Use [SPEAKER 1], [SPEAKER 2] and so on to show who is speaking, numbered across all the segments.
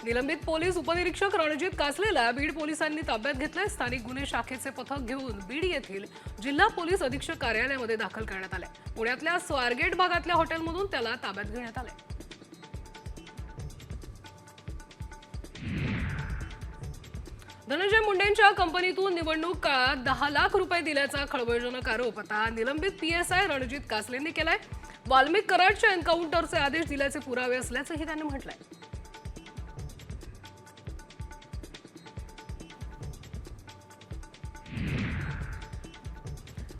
[SPEAKER 1] निलंबित पोलीस उपनिरीक्षक रणजित कासलेला बीड पोलिसांनी ताब्यात घेतले। स्थानिक गुन्हे शाखेचे पथक घेऊन बीड येथील जिल्हा पोलीस अधीक्षक कार्यालयामध्ये दाखल करण्यात आले। पुण्यातल्या स्वारगेट भागातल्या हॉटेलमधून त्याला ताब्यात घेण्यात आले। धनंजय मुंडेंच्या कंपनीतून निवडणूक काळात 10 लाख रुपये दिल्याचा खळबळजनक आरोप आता निलंबित पीएसआय रणजित कासलेंनी केलाय। वाल्मिक कराडच्या एन्काउंटरचे आदेश दिल्याचे पुरावे असल्याचंही त्यांनी म्हटलंय।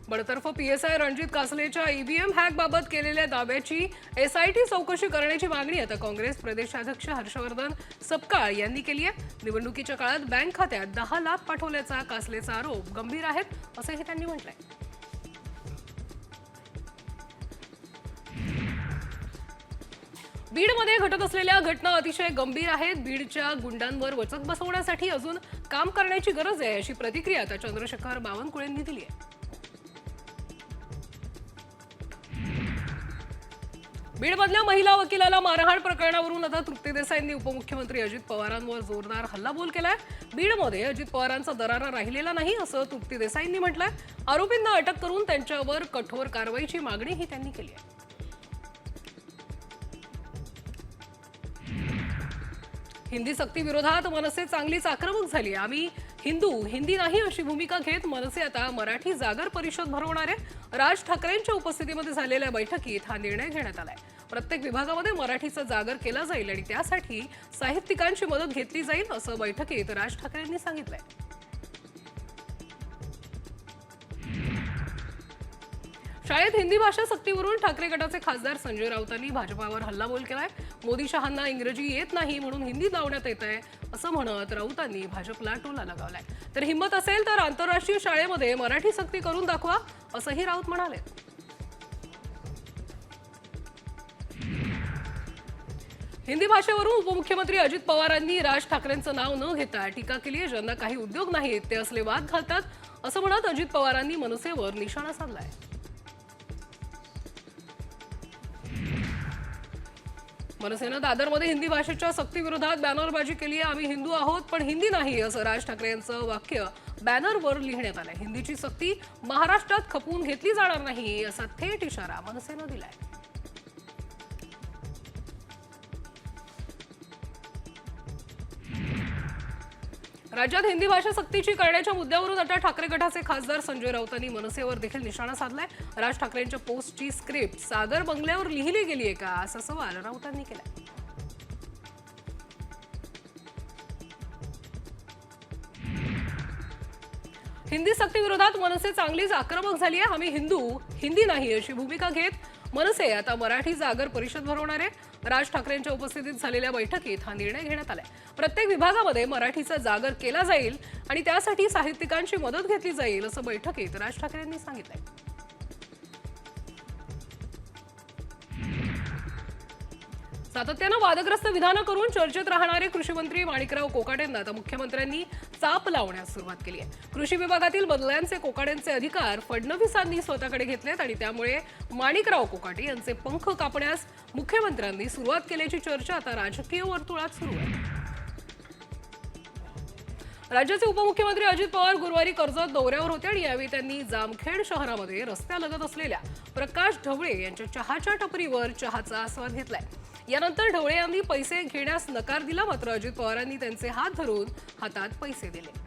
[SPEAKER 1] बडतर्फ पीएसआय रणजित कासलेच्या ईव्हीएम हॅक बाबत केलेल्या दाव्याची एसआयटी चौकशी करण्याची मागणी आता काँग्रेस प्रदेशाध्यक्ष हर्षवर्धन सपकाळ यांनी केली आहे। निवडणुकीच्या काळात बँक खात्यात 10 लाख पाठवल्याचा कासलेचा आरोप गंभीर आहेत असंही त्यांनी म्हटलंय। बीडमध्ये घटत असलेल्या घटना अतिशय गंभीर आहेत। बीडच्या गुंडांवर वचक बसवण्यासाठी अजून काम करण्याची गरज आहे अशी प्रतिक्रिया आता चंद्रशेखर बावनकुळेंनी दिली आहे। बीडमधल्या महिला वकिलाला मारहाण प्रकरणावरून आता तृप्ती देसाईंनी उपमुख्यमंत्री अजित पवारांवर जोरदार हल्लाबोल केलाय। बीडमध्ये अजित पवारांचा दरारा राहिलेला नाही असं तृप्ती देसाईंनी म्हटलंय। आरोपींना अटक करून त्यांच्यावर कठोर कारवाईची मागणीही त्यांनी केली आहे। हिंदी सक्ती विरोधात मनसे चांगलीच आक्रमक झाली। आम्ही हिंदी नाही अशी भूमिका घेत मनसे आता मराठी जागर परिषद भरवणार आहे। राज ठाकरेंच्या उपस्थितीमध्ये झालेल्या बैठकीत हा निर्णय घेण्यात आलाय। प्रत्येक विभागामध्ये मराठीचा जागर केला जाईल आणि त्यासाठी साहित्यिकांची मदत घेतली जाईल असं बैठकीत राज ठाकरेंनी सांगितलंय। शाळेत हिंदी भाषा सक्तीवरून ठाकरे गटाचे खासदार संजय राऊतांनी भाजपावर हल्लाबोल केलाय। मोदी शहांना इंग्रजी येत नाही म्हणून हिंदी लावण्यात येत आहे असं म्हणत राऊतांनी भाजपला टोला लगावलाय। तर हिंमत असेल तर आंतरराष्ट्रीय शाळेमध्ये मराठी सक्ती करून दाखवा असंही राऊत म्हणाले। हिंदी भाषेवरून उपमुख्यमंत्री अजित पवारांनी राज ठाकरेंचं नाव न घेता टीका केली आहे। ज्यांना काही उद्योग नाहीत ते असले वाद घालतात असं म्हणत अजित पवारांनी मनसेवर निशाणा साधलाय। मनसेनं दादरमध्ये हिंदी भाषेच्या सक्तीविरोधात बॅनरबाजी केली आहे। आम्ही हिंदू आहोत पण हिंदी नाही असं राज ठाकरे यांचं वाक्य बॅनरवर लिहिण्यात आलंय। हिंदीची सक्ती महाराष्ट्रात खपवून घेतली जाणार नाही असा थेट इशारा मनसेनं दिलाय। राज्यात हिंदी भाषा सक्तीची करण्याच्या मुद्द्यावरून आता ठाकरे गटाचे खासदार संजय राऊतांनी मनसेवर देखील निशाणा साधलाय। राज ठाकरेंच्या पोस्टची स्क्रिप्ट सागर बंगल्यावर लिहिली गेली आहे का असा सवाल राऊतांनी केलाय। हिंदी सक्ती विरोधात मनसे चांगलीच आक्रमक झाली आहे। आम्ही हिंदी नाही अशी भूमिका घेत मनसे आता मराठी जागर परिषद भरवणार आहे। राज ठाकरेंच्या उपस्थितीत झालेल्या बैठकीत हा निर्णय घेण्यात आलाय। प्रत्येक विभागामध्ये मराठीचा जागर केला जाईल आणि त्यासाठी साहित्यिकांची मदत घेतली जाईल असं बैठकीत राज ठाकरेंनी सांगितलंय। सातत्यानं वादग्रस्त विधानं करून चर्चेत राहणारे कृषी मंत्री माणिकराव कोकाटेंना आता मुख्यमंत्र्यांनी चाप लावण्यास सुरुवात केली आहे। कृषी विभागातील बदल्यांचे कोकाटेंचे अधिकार फडणवीसांनी स्वतःकडे घेतलेत आणि त्यामुळे माणिकराव कोकाटे यांचे पंख कापण्यास मुख्यमंत्र्यांनी सुरुवात केल्याची चर्चा आता राजकीय वर्तुळात सुरू आहे। राज्याचे उपमुख्यमंत्री अजित पवार गुरुवारी कर्जत दौऱ्यावर होते आणि यावेळी त्यांनी जामखेड शहरामध्ये रस्त्यालगत असलेल्या प्रकाश ढवळे यांच्या चहाच्या टपरीवर चहाचा आस्वाद घेतलाय। यानंतर ढवळे यांनी पैसे घेण्यास नकार दिला, मात्र अजित पवारांनी त्यांचे हात धरून हातात पैसे दिले।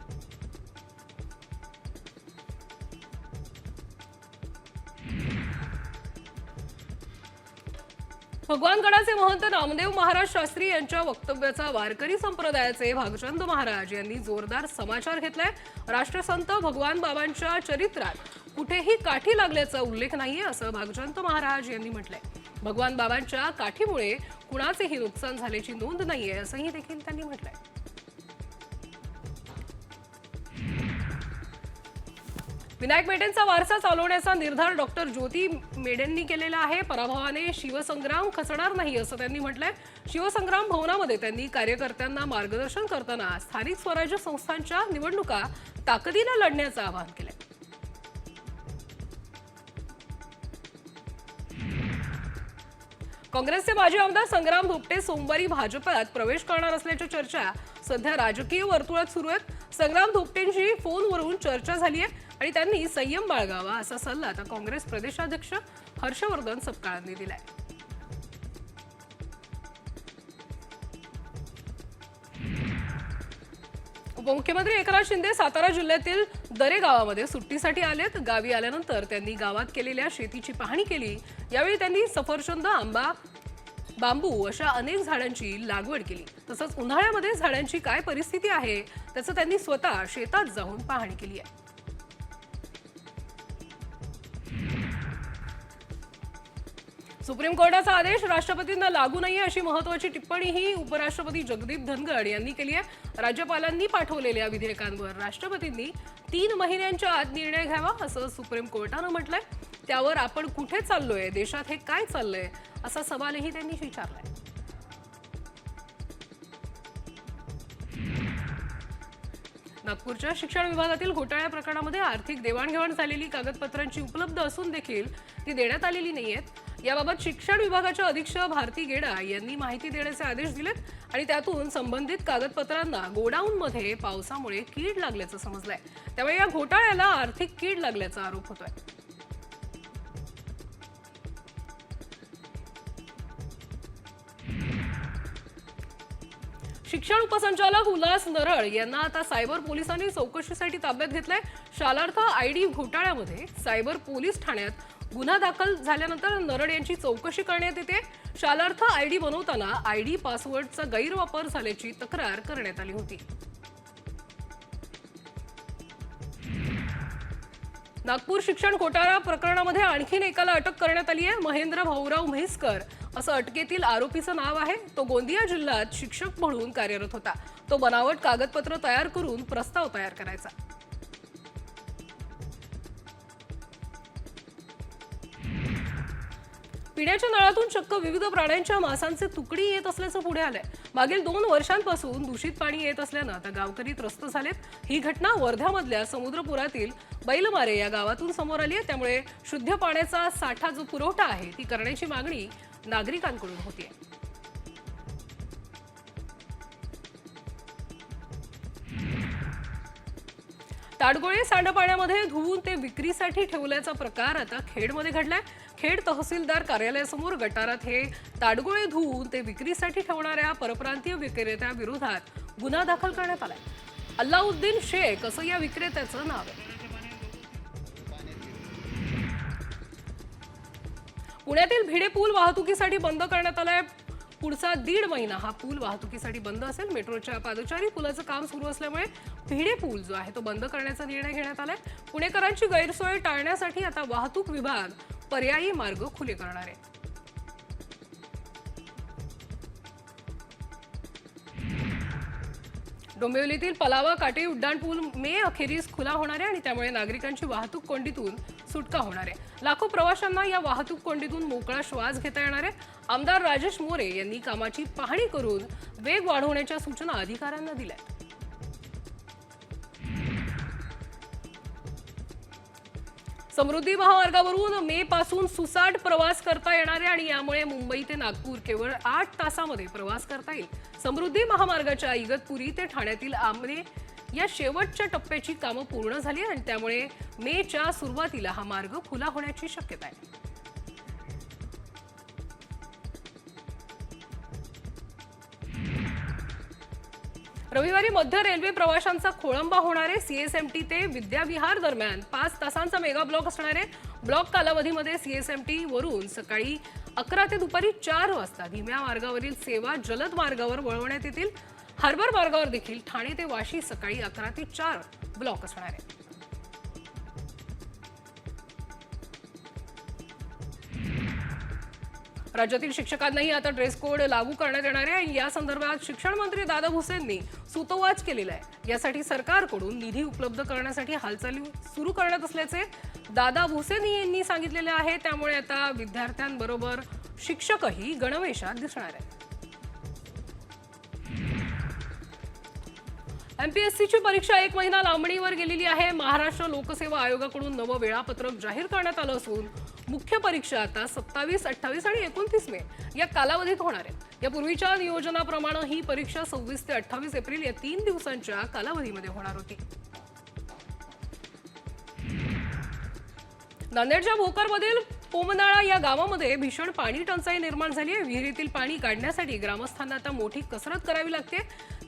[SPEAKER 1] भगवानगडाचे महंत नामदेव महाराज शास्त्री यांच्या वक्तव्याचा वारकरी संप्रदायाचे भागचंद महाराज यांनी जोरदार समाचार घेतलाय। राष्ट्रसंत भगवान बाबांच्या चरित्रात कुठेही काठी लागल्याचा उल्लेख नाहीये असं भागचंद महाराज यांनी म्हटलंय। भगवान बाबांच्या काठीमुळे कुणाचेही नुकसान झाल्याची नोंद नाहीये असंही देखील त्यांनी म्हटलंय। विनायक मेटेंचा वारसा चालवण्याचा निर्धार डॉक्टर ज्योती मेडेंनी केलेला आहे। पराभवाने शिवसंग्राम खचणार नाही असं त्यांनी म्हटलंय। शिवसंग्राम भवनामध्ये त्यांनी कार्यकर्त्यांना मार्गदर्शन करताना स्थानिक स्वराज्य संस्थांच्या निवडणुका ताकदीने लढण्याचं आवाहन केलंय। काँग्रेसचे माजी आमदार संग्राम धोपटे सोमवारी भाजपात प्रवेश करणार असल्याच्या चर्चा सध्या राजकीय वर्तुळात सुरू आहेत। संग्राम धोपटेंची फोनवरून चर्चा झाली आहे आणि त्यांनी संयम बाळगावा असा सल्ला आता काँग्रेस प्रदेशाध्यक्ष हर्षवर्धन सपकाळांनी दिलाय। उपमुख्यमंत्री एकनाथ शिंदे सातारा जिल्ह्यातील दरे गावामध्ये सुट्टीसाठी आलेत। गावी आल्यानंतर त्यांनी गावात केलेल्या शेतीची पाहणी केली। यावेळी त्यांनी सफरचंद, आंबा, बांबू अशा अनेक झाडांची लागवड केली। तसंच उन्हाळ्यामध्ये झाडांची काय परिस्थिती आहे त्याचं त्यांनी स्वतः शेतात जाऊन पाहणी केली आहे। सुप्रीम कोर्टाचा आदेश राष्ट्रपतींना लागू नाहीये अशी महत्त्वाची टिप्पणीही उपराष्ट्रपती जगदीप धनखड यांनी केली आहे। राज्यपालांनी पाठवलेल्या विधेयकांवर राष्ट्रपतींनी 3 महिन्यांच्या आत निर्णय घ्यावा असं सुप्रीम कोर्टानं म्हटलंय। त्यावर आपण कुठे चाललोय, देशात हे काय चाललंय असा सवालही त्यांनी विचारलाय। नागपूरच्या शिक्षण विभागातील घोटाळ्या प्रकरणामध्ये आर्थिक देवाणघेवाण झालेली कागदपत्रांची उपलब्ध असून देखील ती देण्यात आलेली नाहीयेत। याबाबत शिक्षण विभागाच्या अधीक्षक भारती गेडा यांनी माहिती देण्याचे आदेश दिलेत आणि त्यातून संबंधित कागदपत्रांना गोडाऊनमध्ये पावसामुळे कीड लागल्याचं समजलंय। त्यामुळे या घोटाळ्याला आर्थिक कीड लागल्याचा आरोप होतोय। शिक्षण उपसंचालक उल्हास नरळ यांना आता सायबर पोलिसांनी चौकशीसाठी ताब्यात घेतलंय। शालार्थ आयडी घोटाळ्यामध्ये सायबर पोलीस ठाण्यात गुन्हा दाखल झाल्यानंतर नरळ यांची चौकशी करण्यात येते। शालार्थ आयडी बनवताना आयडी पासवर्डचा गैरवापर झाल्याची तक्रार करण्यात आली होती। नागपूर शिक्षण घोटाळा प्रकरणामध्ये आणखीन एकाला अटक करण्यात आली आहे। महेंद्र भाऊराव म्हैसकर असं अटकेतील आरोपीचं नाव आहे। तो गोंदिया जिल्ह्यात शिक्षक म्हणून कार्यरत होता। तो बनावट कागदपत्र तयार करून प्रस्ताव तयार करायचा। पिण्याच्या नळातून चक्क विविध प्राण्यांच्या मांसाचे तुकडी येत असल्याचं पुढे आलंय। मागील 2 वर्षांपासून दूषित पाणी येत असल्यानं आता गावकरी त्रस्त झालेत। ही घटना वर्ध्यामधल्या समुद्रपुरातील बैलमारे या गावातून समोर आली आहे। त्यामुळे शुद्ध पाण्याचा साठा जो पुरवठा आहे ती करण्याची मागणी नागरिकांकडून होतीये। ताडगोळे सांडपाण्यामध्ये धुवून ते विक्रीसाठी ठेवल्याचा प्रकार आता खेडमध्ये घडलाय। खेड तहसीलदार कार्यालयासमोर गटारात हे ताडगोळे धुवून ते विक्रीसाठी ठेवणाऱ्या परप्रांतीय विक्रेत्याविरोधात गुन्हा दाखल करण्यात आलाय। अल्लाउद्दीन शेख असं या विक्रेत्याचं नाव आहे। पुण्यातील भिडे पूल वाहतुकीसाठी बंद करण्यात आलाय। पुढचा 1.5 महिना हा पूल वाहतुकीसाठी बंद असेल। मेट्रोच्या पादचारी पुलाचं काम सुरू असल्यामुळे भिडे पूल जो आहे तो बंद करण्याचा निर्णय घेण्यात आलाय। पुणेकरांची गैरसोय टाळण्यासाठी आता वाहतूक विभाग पर्यायी मार्ग खुले करणार आहे। डोंबिवलीतील पलावा काटे उड्डाणपूल मे अखेरीस खुला होणार आहे आणि त्यामुळे नागरिकांची वाहतूक कोंडीतून सुटका होणार आहे। लाखो प्रवाशांना या वाहतूक कोंडीतून मोकळा श्वास घेता येणार आहे। आमदार राजेश मोरे यांनी कामाची पाहणी करून वेग वाढवण्याच्या सूचना अधिकाऱ्यांना दिल्या। समृद्धी महामार्गावरून मे पासून सुसाट प्रवास करता येणार आहे आणि यामुळे मुंबई ते नागपूर केवळ 8 तासामध्ये प्रवास करता येईल। समृद्धी महामार्गाच्या इगतपुरी ते ठाण्यातील आमने या शेवटच्या टप्प्याची कामं पूर्ण झाली आणि त्यामुळे मेच्या सुरुवातीला हा मार्ग खुला होण्याची शक्यता आहे। रविवारी मध्य रेल्वे प्रवाशांचा खोळंबा होणार आहे। सीएसएमटी ते विद्याविहार दरम्यान 5 तासांचा मेगा ब्लॉक असणार आहे। ब्लॉक कालावधीमध्ये सीएसएमटी वरून सकाळी 11 ते दुपारी 4 वाजता धीम्या मार्गावरील सेवा जलद मार्गावर वळवण्यात येतील। हार्बर मार्गावर देखील ठाणे ते वाशी सकाळी 11 ते 4 ब्लॉक असणार आहे। राज्यातील शिक्षकांनाही आता ड्रेस कोड लागू करण्यात येणार आहे आणि या संदर्भात शिक्षण मंत्री दादा भुसेंनी सूतोवाच केलेला आहे। यासाठी सरकारकडून निधी उपलब्ध करण्यासाठी हालचाली सुरू करण्यात असल्याचे दादा भुसेन यांनी सांगितलेले आहे। त्यामुळे आता विद्यार्थ्यांबरोबर शिक्षकही गणवेशात दिसणार आहेत। एमपीएससीची परीक्षा 1 महिना लांबणीवर गेलेली आहे। महाराष्ट्र लोकसेवा आयोगाकडून नवं वेळापत्रक जाहीर करण्यात आलं असून मुख्य परीक्षा आता 27, 28 आणि 29 मे या कालावधीत होणार आहेत. यापूर्वीच्या नियोजनाप्रमाणे ही परीक्षा 26 ते 28 एप्रिल या 3 दिवसांच्या कालावधीमध्ये होणार होती. नांदेडच्या भोकरमधील पोमनाळा या गावामध्ये भीषण पाणी टंचाई निर्माण झाली आहे. विहिरीतील पाणी काढण्यासाठी ग्रामस्थांना आता मोठी कसरत करावी लागते.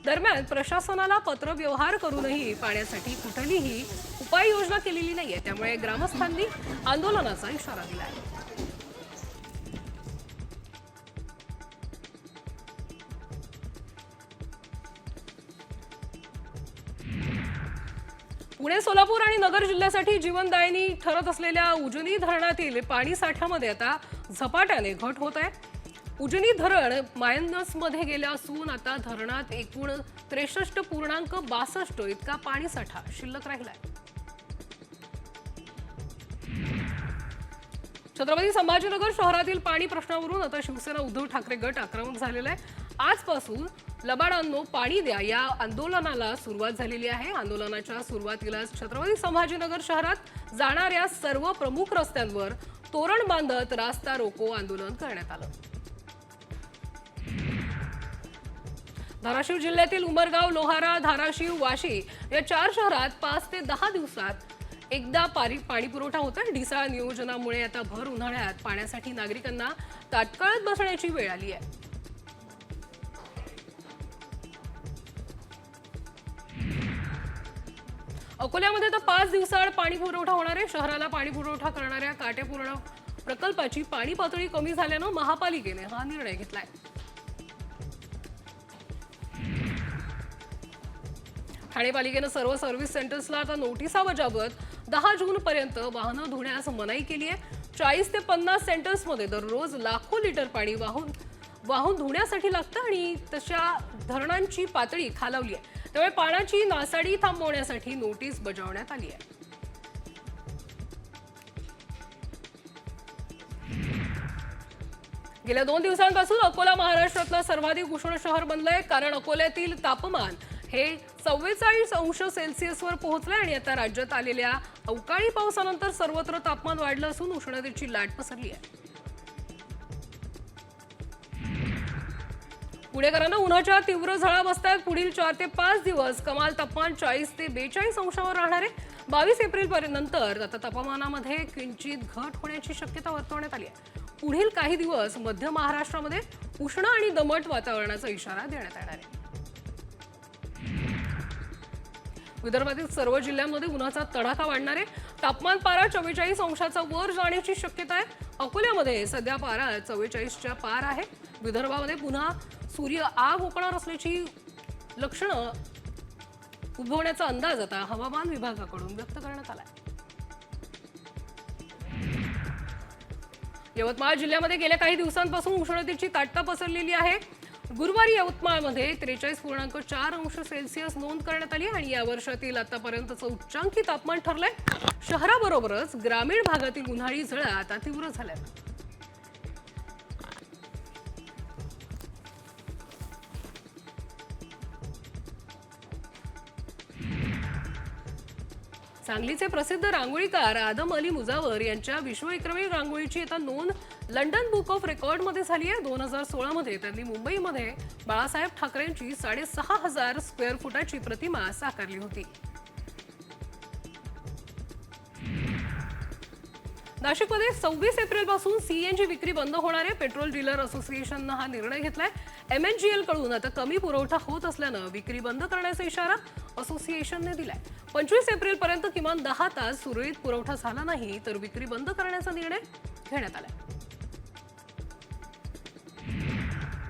[SPEAKER 1] दरम्यान प्रशासनाला पत्रव्यवहार करूनही पाण्यासाठी कुठलीही उपाययोजना केलेली नाहीये. त्यामुळे ग्रामस्थांनी आंदोलनाचा इशारा दिला आहे. पुणे, सोलापूर आणि नगर जिल्ह्यासाठी जीवनदायिनी ठरत असलेल्या उजनी धरणातील पाणी साठ्यामध्ये आता झपाट्याने घट होत आहे. उजनी धरण मायनसमध्ये गेले असून आता धरणात एकूण 63.62 इतका पाणी साठा शिल्लक राहिलाय. छत्रपती संभाजीनगर शहरातील पाणी प्रश्नावरून आता शिवसेना उद्धव ठाकरे गट आक्रमक झालेला आहे. आजपासून लबाडांनो पाणी द्या या आंदोलनाला सुरुवात झालेली आहे. आंदोलनाच्या सुरुवातीलाच छत्रपती संभाजीनगर शहरात जाणाऱ्या सर्व प्रमुख रस्त्यांवर तोरण बांधत रास्ता रोको आंदोलन करण्यात आलं. धाराशिव जिल्ह्यातील उमरगाव, लोहारा, धाराशिव, वाशी या 4 शहरात 5 ते 10 दिवसात एकदा पाणी पुरवठा होता. ढिसाळ नियोजनामुळे आता भर उन्हाळ्यात पाण्यासाठी नागरिकांना ताटकळत बसण्याची वेळ आली आहे. अकोल्यामध्ये तर 5 दिवसाआड पाणी पुरवठा होणार आहे. शहराला पाणी पुरवठा करणाऱ्या काटेपूर्ण प्रकल्पाची पाणी पातळी कमी झाल्यानं महापालिकेने हा निर्णय घेतलाय. ठाणे पालिकेनं सर्व सर्व्हिस सेंटर्सला आता नोटिसा बजावत 10 जून पर्यंत वाहनं धुण्यास मनाई केली आहे. 40 ते 50 सेंटर्समध्ये दररोज लाखो लिटर पाणी वाहून धुण्यासाठी लागतं आणि तशा धरणांची पातळी खालावली आहे. त्यामुळे पाण्याची नासाडी थांबवण्यासाठी नोटीस बजावण्यात आली आहे. गेल्या 2 दिवसांपासून अकोला महाराष्ट्रातलं सर्वाधिक उष्ण शहर बनलंय. कारण अकोल्यातील तापमान हे 44 अंश सेल्सिअसवर पोहोचलंय आणि आता राज्यात आलेल्या अवकाळी पावसानंतर सर्वत्र तापमान वाढलं असून उष्णतेची लाट पसरली आहे. पुणेकरांना उन्हाच्या तीव्र झळा बसतायत. पुढील 4 ते 5 दिवस कमाल तापमान 40 ते 42 अंशावर राहणार आहे. 22 एप्रिल नंतर आता तापमानामध्ये किंचित घट होण्याची शक्यता वर्तवण्यात आली आहे. पुढील काही दिवस मध्य महाराष्ट्रामध्ये उष्ण आणि दमट वातावरणाचा इशारा देण्यात येणार आहे. विदर्भातील सर्व जिल्ह्यांमध्ये उन्हाचा तडाखा वाढणार आहे. तापमान पारा 44 अंशाचा वर जाण्याची शक्यता आहे. अकोल्यामध्ये सध्या पारा 44च्या पार आहे. विदर्भामध्ये पुन्हा सूर्य आग ओकणार असल्याची लक्षणं उद्भवण्याचा अंदाज आता हवामान विभागाकडून व्यक्त करण्यात आला आहे. यवतमाळ जिल्ह्यामध्ये गेल्या काही दिवसांपासून उष्णतेची लाट पसरलेली आहे. गुरुवारी यवतमाळमध्ये 43.4 अंश सेल्सिअस नोंद करण्यात आली आणि या वर्षातील आतापर्यंतचं उच्चांकी तापमान ठरलंय. शहराबरोबरच ग्रामीण भागातील उन्हाळी झळा आता तीव्र झाल्या. सांगलीचे प्रसिद्ध रांगोळीकार आदम अली मुजावर यांच्या विश्वविक्रमी रांगोळीची आता नोंद लंडन बुक ऑफ रेकॉर्डमध्ये झाली आहे. 2016 मध्ये त्यांनी मुंबईमध्ये बाळासाहेब ठाकरेंची 6,500 स्क्वेअर फुटाची प्रतिमा साकारली होती. नाशिकमध्ये 26 एप्रिलपासून सीएनजी विक्री बंद होणार आहे. पेट्रोल डीलर असोसिएशननं हा निर्णय घेतलाय. एमएनजीएल कडून आता कमी पुरवठा होत असल्यानं विक्री बंद करण्याचा इशारा असोसिएशनने दिलाय. 25 एप्रिलपर्यंत किमान 10 तास सुरळीत पुरवठा झाला नाही तर विक्री बंद करण्याचा निर्णय घेण्यात आलाय.